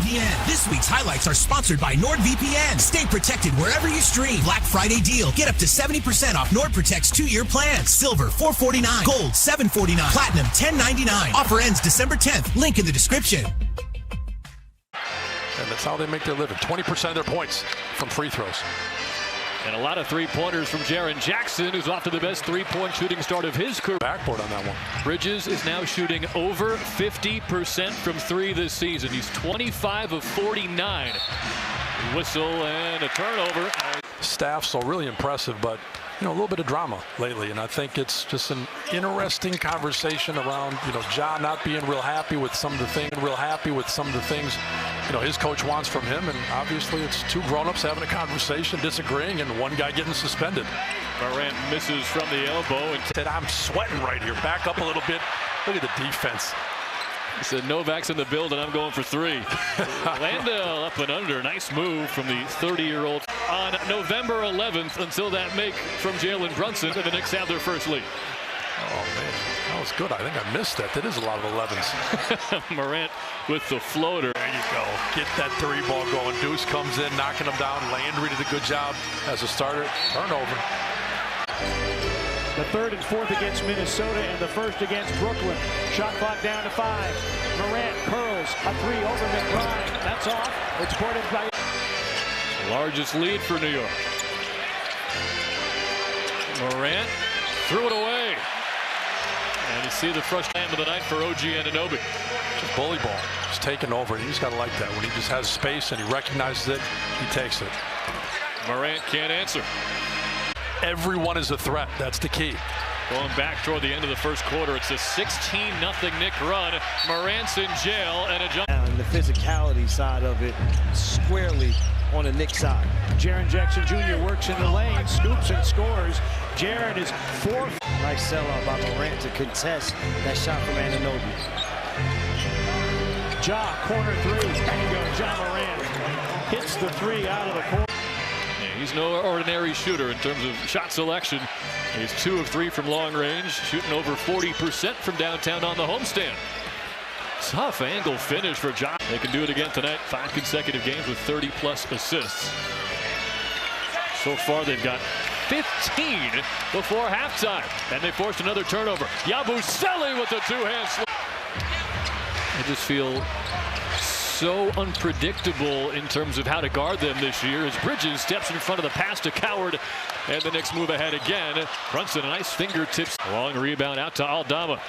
NordVPN. This week's highlights are sponsored by NordVPN. Stay protected wherever you stream. Black Friday deal. Get up to 70% off NordProtect's 2-year plan. Silver, $449. Gold, $749. Platinum, $1099. Offer ends December 10th. Link in the description. And that's how they make their living. 20% of their points from free throws. And a lot of three-pointers from Jaren Jackson, who's off to the best three-point shooting start of his career. Backboard on that one. Bridges is now shooting over 50% from three this season. He's 25 of 49. Whistle and a turnover. Staff, so really impressive, but a little bit of drama lately, and I think it's just an interesting conversation around, Ja not being real happy with some of the things, his coach wants from him, and obviously it's two grown-ups having a conversation, disagreeing, and one guy getting suspended. Morant misses from the elbow and said, "I'm sweating right here. Back up a little bit. Look at the defense." He said, "Novak's in the building. I'm going for three." Landale up and under. Nice move from the 30-year-old. On November 11th, until that make from Jalen Brunson, and the Knicks have their first lead. Oh, man. That was good. I think I missed that. That is a lot of 11s. Morant with the floater. There you go. Get that three ball going. Deuce comes in, knocking him down. Landry did a good job as a starter. Turnover. The third and fourth against Minnesota and the first against Brooklyn. Shot clock down to 5. Morant curls a three over McBride. That's off. It's boarded by. Largest lead for New York. Morant threw it away. And you see the first slam of the night for OG Anunoby. Just bully ball. Just taking over. You just got to like that. When he just has space and he recognizes it, he takes it. Morant can't answer. Everyone is a threat. That's the key. Going back toward the end of the first quarter, it's a 16-0 Knick run. Morant's in jail and a jump. And the physicality side of it squarely on the Knicks side. Jaren Jackson Jr. works in the lane, scoops and scores. Jaren is 4. Nice sell-out by Morant to contest that shot from Anunoby. Ja, corner three. Bingo, Ja Morant hits the three out of the corner. He's no ordinary shooter in terms of shot selection. He's 2 of 3 from long range, shooting over 40% from downtown on the homestand. Tough angle finish for Ja. They can do it again tonight. 5 consecutive games with 30-plus assists. So far, they've got 15 before halftime, and they forced another turnover. Yabusele with the two-hand slip. I just feel so unpredictable in terms of how to guard them this year as Bridges steps in front of the pass to Coward, and the Knicks move ahead again. Brunson, a nice fingertips. Long rebound out to Aldama.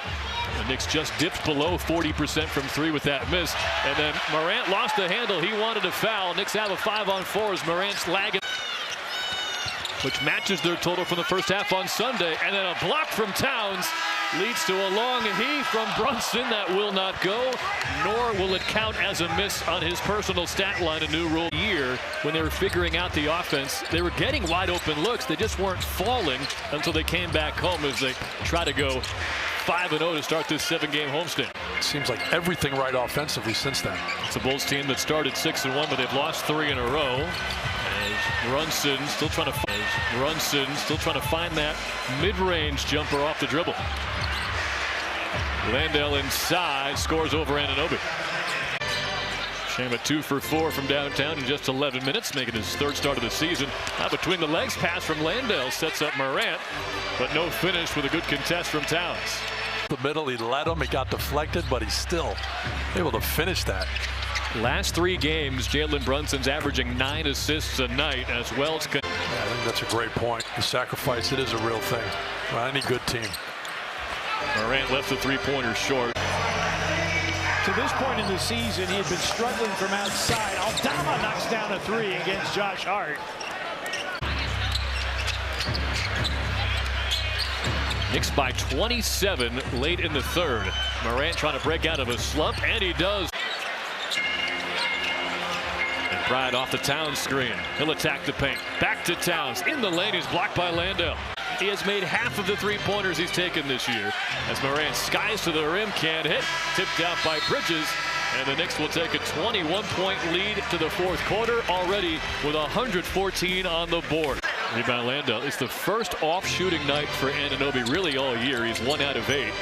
The Knicks just dipped below 40% from 3 with that miss. And then Morant lost the handle. He wanted a foul. Knicks have a 5-on-4 as Morant's lagging, which matches their total from the first half on Sunday. And then a block from Towns leads to a long heave from Brunson that will not go, nor will it count as a miss on his personal stat line. A new rule year when they were figuring out the offense. They were getting wide open looks. They just weren't falling until they came back home as they try to go 5-0 to start this 7-game homestand. It seems like everything right offensively since then. It's a Bulls team that started 6-1, but they've lost 3 in a row. As Brunson still trying to find that mid-range jumper off the dribble. Landale inside, scores over Anunoby. Shame 2 for 4 from downtown in just 11 minutes, making his 3rd start of the season. Now between the legs pass from Landale sets up Morant, but no finish with a good contest from Towns. The middle, he led him, he got deflected, but he's still able to finish that. Last 3 games, Jalen Brunson's averaging 9 assists a night as well as. Yeah, I think that's a great point. The sacrifice, it is a real thing. Well, any good team. Morant left the three-pointer short. To this point in the season, he had been struggling from outside. Aldama knocks down a 3 against Josh Hart. Knicks by 27 late in the 3rd. Morant trying to break out of a slump, and he does. And Pride off the Towns screen. He'll attack the paint. Back to Towns. In the lane, he's blocked by Landale. He has made half of the three-pointers he's taken this year. As Morant skies to the rim, can't hit. Tipped out by Bridges. And the Knicks will take a 21-point lead to the 4th quarter, already with 114 on the board. Rebound Landale. It's the first off-shooting night for Anunoby really all year. He's 1 out of 8.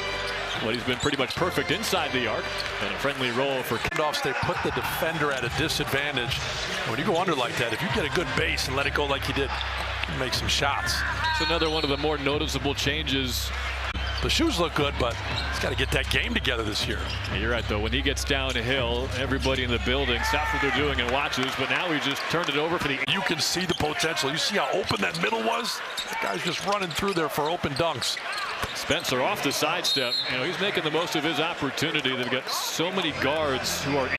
What he's been pretty much perfect inside the arc. And a friendly roll for Handoffs, they put the defender at a disadvantage. And when you go under like that, if you get a good base and let it go like he did, you can make some shots. It's another one of the more noticeable changes. The shoes look good, but he's got to get that game together this year. Yeah, you're right, though. When he gets downhill, everybody in the building stops what they're doing and watches. But now he just turned it over for the. You can see the potential. You see how open that middle was? That guy's just running through there for open dunks. Spencer off the sidestep. He's making the most of his opportunity. They've got so many guards who are.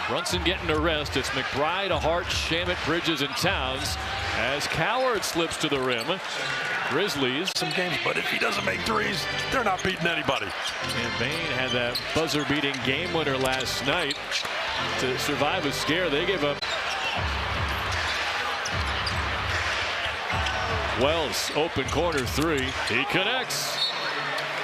Brunson getting a rest. It's McBride, Hart, Shamet, Bridges, and Towns as Coward slips to the rim. Grizzlies. Some games, but if he doesn't make threes, they're not beating anybody. And Bain had that buzzer-beating game winner last night to survive a scare. They gave up. Wells, open corner three. He connects.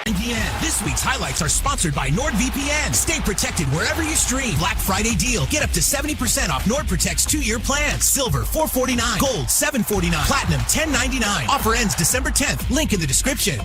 NVN. This week's highlights are sponsored by NordVPN. Stay protected wherever you stream. Black Friday deal. Get up to 70% off NordProtect's 2-year plan. Silver $449, gold $749, platinum $1099. Offer ends December 10th. Link in the description.